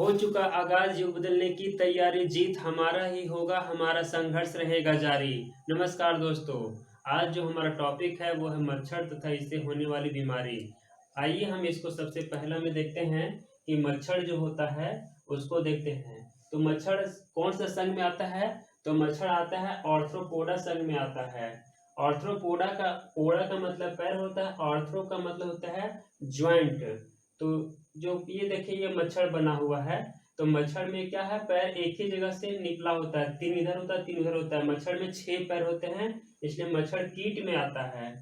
हो चुका आगाज युग बदलने की तैयारी, जीत हमारा ही होगा, हमारा संघर्ष रहेगा जारी। नमस्कार दोस्तों, आज जो हमारा टॉपिक है वो है मच्छर तथा इससे होने वाली बीमारी। आइए हम इसको सबसे पहला में देखते हैं कि मच्छर जो होता है उसको देखते हैं। तो मच्छर कौन सा संघ में आता है? तो मच्छर आता है ऑर्थ्रोपोडा संघ में आता है। ऑर्थ्रोपोडा का पोडा का मतलब पैर होता है, ऑर्थ्रो का मतलब होता है ज्वाइंट। तो जो ये देखिए ये मच्छर बना हुआ है, तो मच्छर में क्या है, पैर एक ही जगह से निकला होता है, तीन इधर होता है तीन उधर होता है। मच्छर में 6 पैर होते हैं, इसलिए मच्छर कीट में आता है।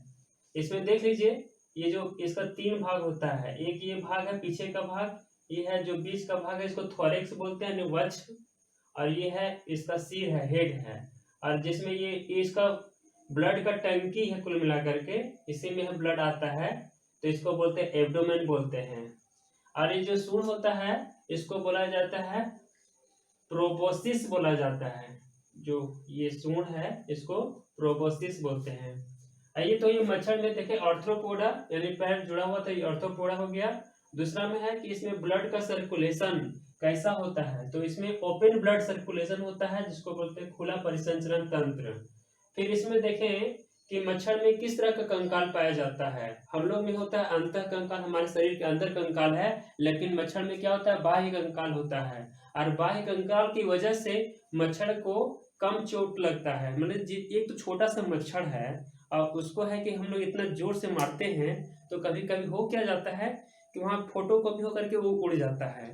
इसमें देख लीजिए, ये जो इसका 3 भाग होता है, एक ये भाग है पीछे का भाग, ये है जो बीच का भाग है इसको थोरैक्स बोलते हैं यानी वक्ष, और ये है इसका सिर है, हेड है। और जिसमें ये इसका ब्लड का टंकी है, कुल मिलाकर के इसी में ब्लड आता है, तो इसको बोलते हैं एब्डोमेन बोलते हैं। और ये जो सूंड होता है इसको बोला जाता है प्रोबोसिस बोला जाता है। जो ये सूंड है इसको प्रोबोसिस बोलते हैं। आइए, तो ये मच्छर में देखें ऑर्थ्रोपोडा यानी पैर जुड़ा हुआ था, ये ऑर्थ्रोपोडा हो गया। दूसरा में है कि इसमें ब्लड का सर्कुलेशन कैसा होता है, तो इसमें ओपन ब्लड सर्कुलेशन होता है जिसको बोलते हैं खुला परिसंचरण तंत्र। फिर इसमें देखें कि मच्छर में किस तरह का कंकाल पाया जाता है। हम लोग में होता है अंतः कंकाल, हमारे शरीर के अंदर कंकाल है, लेकिन मच्छर में क्या होता है, बाह्य कंकाल होता है। और बाह्य कंकाल की वजह से मच्छर को कम चोट लगता है। मतलब एक तो छोटा सा मच्छर है और उसको है कि हम लोग इतना जोर से मारते हैं, तो कभी कभी हो क्या जाता है कि वहाँ फोटो कॉपी होकर के वो उड़ जाता है।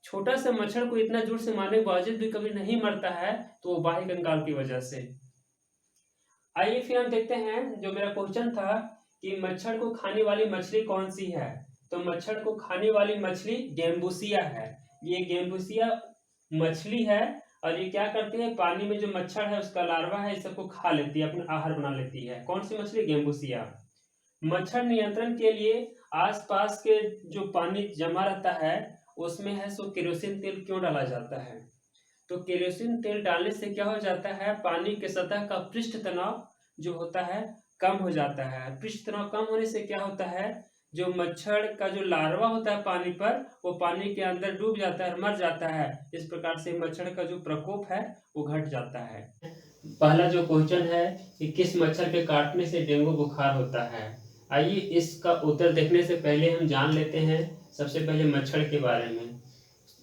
छोटा सा मच्छर को इतना जोर से मारने के बावजूद भी कभी नहीं मरता है, तो वो बाह्य कंकाल की वजह से। आइए फिर हम देखते हैं, जो मेरा क्वेश्चन था कि मच्छर को खाने वाली मछली कौन सी है। तो मच्छर को खाने वाली मछली गेम्बुसिया है। ये गेम्बुसिया मछली है, और ये क्या करती है, पानी में जो मच्छर है उसका लार्वा है, इस सबको खा लेती है, अपना आहार बना लेती है। कौन सी मछली? गेम्बुसिया। मच्छर नियंत्रण के लिए आसपास के जो पानी जमा रहता है उसमें है सो केरोसिन तेल क्यों डाला जाता है? तो केरोसिन तेल डालने से क्या हो जाता है, पानी के सतह का पृष्ठ तनाव जो होता है कम हो जाता है। पृष्ठ तनाव कम होने से क्या होता है, जो मच्छर का जो लार्वा होता है पानी पर, वो पानी के अंदर डूब जाता है, मर जाता है। इस प्रकार से मच्छर का जो प्रकोप है वो घट जाता है। पहला जो क्वेश्चन है कि किस मच्छर के काटने से डेंगू बुखार होता है। आइए इसका उत्तर देखने से पहले हम जान लेते हैं सबसे पहले मच्छर के बारे में।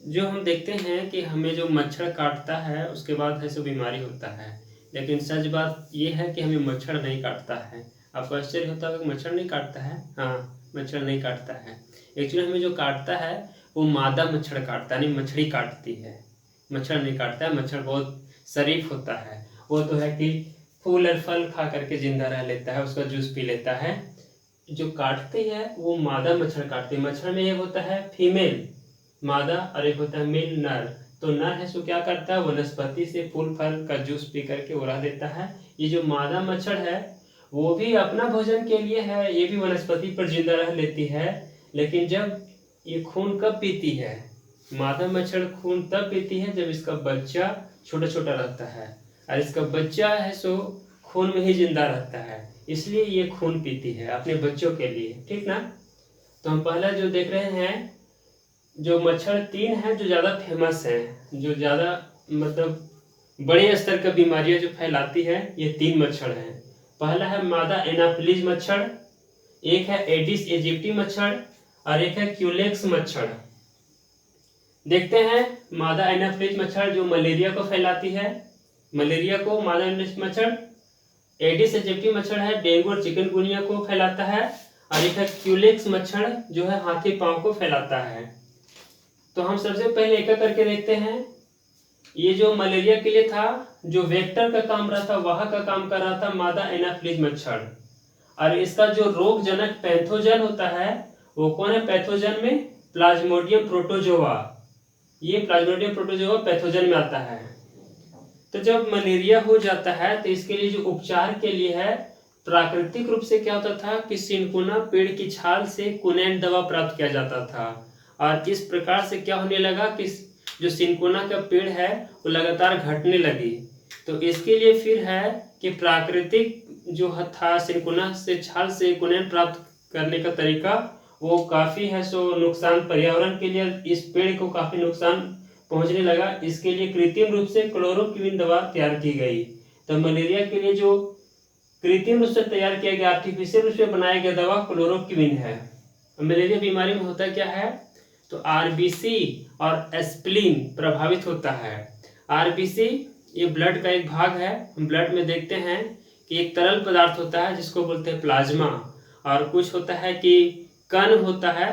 जो हम देखते हैं कि हमें जो मच्छर काटता है उसके बाद है सो बीमारी होता है, लेकिन सच बात ये है कि हमें मच्छर नहीं काटता है। आपको आश्चर्य होता है कि मच्छर नहीं काटता है? हाँ, मच्छर नहीं काटता है। एक्चुअली हमें जो काटता है वो मादा मच्छर काटता है, यानी मछली काटती है, मच्छर नहीं काटता है। मच्छर बहुत शरीफ होता है, वो तो है कि फूल और फल खा करके जिंदा रह लेता है, उसका जूस पी लेता है। जो काटती है वो मादा मच्छर काटती है। मच्छर में एक होता है फीमेल मादा और एक होता है मेल नर। तो नर है सो क्या करता है, वनस्पति से फूल फल का जूस पी करके उड़ा देता है। ये जो मादा मच्छर है वो भी अपना भोजन के लिए है, ये भी वनस्पति पर जिंदा रह लेती है। लेकिन जब ये खून कब पीती है, मादा मच्छर खून तब पीती है जब इसका बच्चा छोटा छोटा रहता है, और इसका बच्चा है सो खून में ही जिंदा रहता है, इसलिए ये खून पीती है अपने बच्चों के लिए। ठीक ना? तो हम पहला जो देख रहे हैं, जो मच्छर 3 हैं जो ज़्यादा फेमस हैं, जो ज़्यादा मतलब बड़े स्तर का बीमारियां जो फैलाती है, ये 3 मच्छर हैं। पहला है मादा एनाफिलीज मच्छर, एक है एडिस इजिप्टी मच्छर, और एक है क्यूलेक्स मच्छर। देखते हैं मादा एनाफिलीज मच्छर जो मलेरिया को फैलाती है, मलेरिया को मादा एनाफिलीज मच्छर। एडिस इजिप्टी मच्छर है डेंगू और चिकनगुनिया को फैलाता है, और एक है क्यूलेक्स मच्छर जो है हाथी पांव को फैलाता है। तो हम सबसे पहले एक करके देखते हैं। ये जो मलेरिया के लिए था, जो वेक्टर का काम रहा था, वहां का काम कर रहा था मादा एनाफिलीज मच्छर। और इसका जो रोगजनक पैथोजन होता है वो कौन है? पैथोजन में प्लाज्मोडियम प्रोटोजोआ। ये प्लाज्मोडियम प्रोटोजोआ पैथोजन में आता है। तो जब मलेरिया हो जाता है तो इसके लिए जो उपचार के लिए है, प्राकृतिक रूप से क्या होता था कि सिनकोना पेड़ की छाल से कुनैन दवा प्राप्त किया जाता था। और इस प्रकार से क्या होने लगा कि जो सिनकोना का पेड़ है वो लगातार घटने लगी। तो इसके लिए फिर है कि प्राकृतिक जो था सिनकोना से छाल से कुनैन प्राप्त करने का तरीका, वो काफ़ी है सो नुकसान पर्यावरण के लिए, इस पेड़ को काफ़ी नुकसान पहुंचने लगा। इसके लिए कृत्रिम रूप से क्लोरोक्विन दवा तैयार की गई। तो मलेरिया के लिए जो कृत्रिम रूप से तैयार किया गया, आर्टिफिशियल रूप से बनाया गया दवा क्लोरोक्विन है। मलेरिया बीमारी में होता क्या है, तो आरबीसी और एस्प्लीन प्रभावित होता है। आरबीसी ये ब्लड का एक भाग है। हम ब्लड में देखते हैं कि एक तरल पदार्थ होता है जिसको बोलते हैं प्लाज्मा, और कुछ होता है कि कण होता है।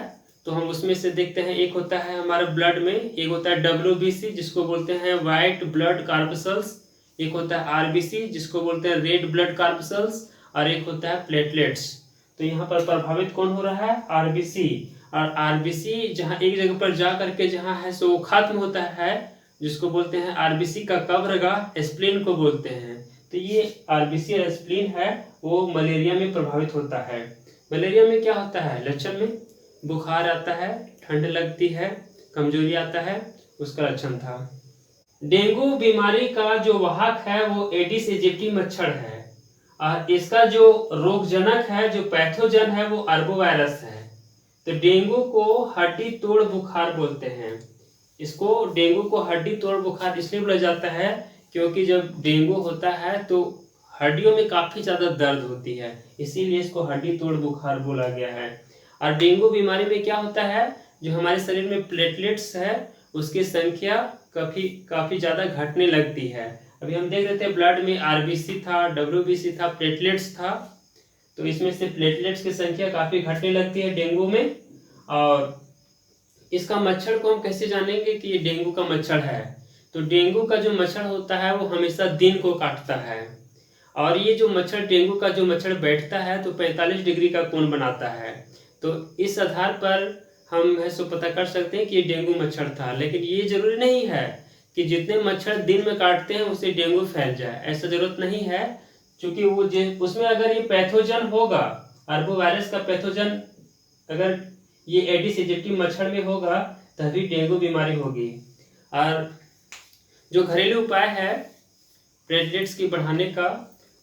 तो हम उसमें से देखते हैं, एक होता है हमारे ब्लड में, एक होता है डब्ल्यूबीसी जिसको बोलते हैं व्हाइट ब्लड कार्पसल्स, एक होता है आरबीसी जिसको बोलते हैं रेड ब्लड कार्पसल्स, और एक होता है प्लेटलेट्स। तो यहाँ पर प्रभावित कौन हो रहा है, आरबीसी। और आरबीसी जहाँ एक जगह पर जा करके जहाँ है सो खत्म होता है, जिसको बोलते हैं आरबीसी का कब्रगाह, स्प्लीन को बोलते हैं। तो ये आरबीसी और स्प्लीन है वो मलेरिया में प्रभावित होता है। मलेरिया में क्या होता है, लक्षण में बुखार आता है, ठंड लगती है, कमजोरी आता है, उसका लक्षण था। डेंगू बीमारी का जो वाहक है वो एडिस एजिप्टी मच्छर है, और इसका जो रोगजनक है, जो पैथोजन है, वो अर्बोवायरस है। तो डेंगू को हड्डी तोड़ बुखार बोलते हैं। इसको डेंगू को हड्डी तोड़ बुखार इसलिए बोला जाता है क्योंकि जब डेंगू होता है तो हड्डियों में काफ़ी ज़्यादा दर्द होती है, इसीलिए इसको हड्डी तोड़ बुखार बोला गया है। और डेंगू बीमारी में क्या होता है, जो हमारे शरीर में प्लेटलेट्स है उसकी संख्या काफ़ी ज़्यादा घटने लगती है। अभी हम देख रहे थे ब्लड में आरबीसी था, डब्ल्यूबीसी था, प्लेटलेट्स था। तो इसमें से प्लेटलेट्स की संख्या काफ़ी घटने लगती है डेंगू में। और इसका मच्छर को हम कैसे जानेंगे कि ये डेंगू का मच्छर है, तो डेंगू का जो मच्छर होता है वो हमेशा दिन को काटता है। और ये जो मच्छर, डेंगू का जो मच्छर बैठता है तो 45 डिग्री का कोण बनाता है। तो इस आधार पर हम है सो पता कर सकते हैं कि ये डेंगू मच्छर था। लेकिन ये जरूरी नहीं है कि जितने मच्छर दिन में काटते हैं उससे डेंगू फैल जाए, ऐसा जरूरत नहीं है। क्योंकि वो उसमें अगर ये पैथोजन होगा, अर्बोवायरस का पैथोजन अगर ये एडिस एजिप्टी मच्छर में होगा तभी डेंगू बीमारी होगी। और जो घरेलू उपाय है प्लेटलेट्स की बढ़ाने का,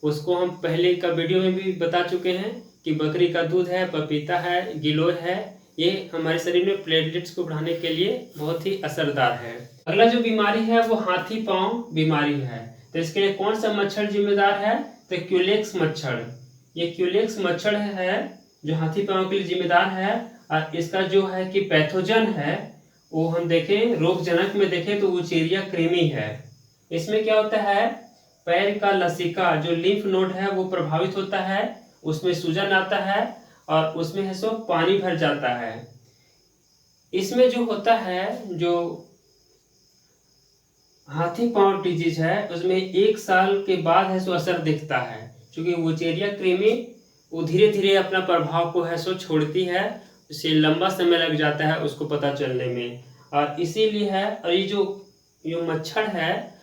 उसको हम पहले का वीडियो में भी बता चुके हैं कि बकरी का दूध है, पपीता है, गिलोय है, ये हमारे शरीर में प्लेटलेट्स को बढ़ाने के लिए बहुत ही असरदार है। अगला जो बीमारी है वो हाथी पांव बीमारी है। तो इसके लिए कौन सा मच्छर जिम्मेदार है, तो क्यूलेक्स मच्छर। ये क्यूलेक्स मच्छर है जो हाथी पांव के लिए जिम्मेदार है। और इसका जो है कि पैथोजन है वो हम देखें, रोगजनक में देखें तो वुचेरिया क्रीमी है। इसमें क्या होता है, पैर का लसिका जो लिम्फ नोड है वो प्रभावित होता है, उसमें सूजन आता है और उसमें है सो पानी भर जाता है। इसमें जो होता है, जो हाथी पांव डिजीज है उसमें 1 साल के बाद है सो असर दिखता है, क्योंकि वुचेरिया क्रीमी वो धीरे धीरे अपना प्रभाव को है सो छोड़ती है, इससे लंबा समय लग जाता है उसको पता चलने में। और इसीलिए है, और ये जो मच्छर है,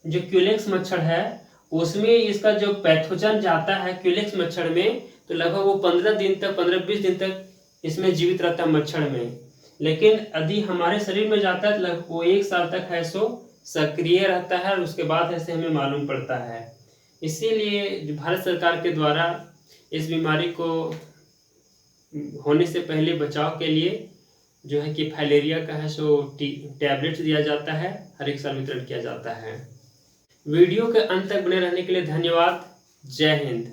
जो क्यूलेक्स मच्छर है, उसमें इसका जो पैथोजन जाता है क्यूलेक्स मच्छर में, तो लगभग वो 15-20 दिन तक इसमें जीवित रहता है मच्छर में। लेकिन यदि हमारे शरीर में जाता है तो लगभग वो 1 साल तक है सो सक्रिय रहता है, और उसके बाद ऐसे हमें मालूम पड़ता है। इसीलिए भारत सरकार के द्वारा इस बीमारी को होने से पहले बचाव के लिए जो है कि फाइलेरिया का है सो टैबलेट्स दिया जाता है, हर 1 साल वितरण किया जाता है। वीडियो के अंत तक बने रहने के लिए धन्यवाद। जय हिंद।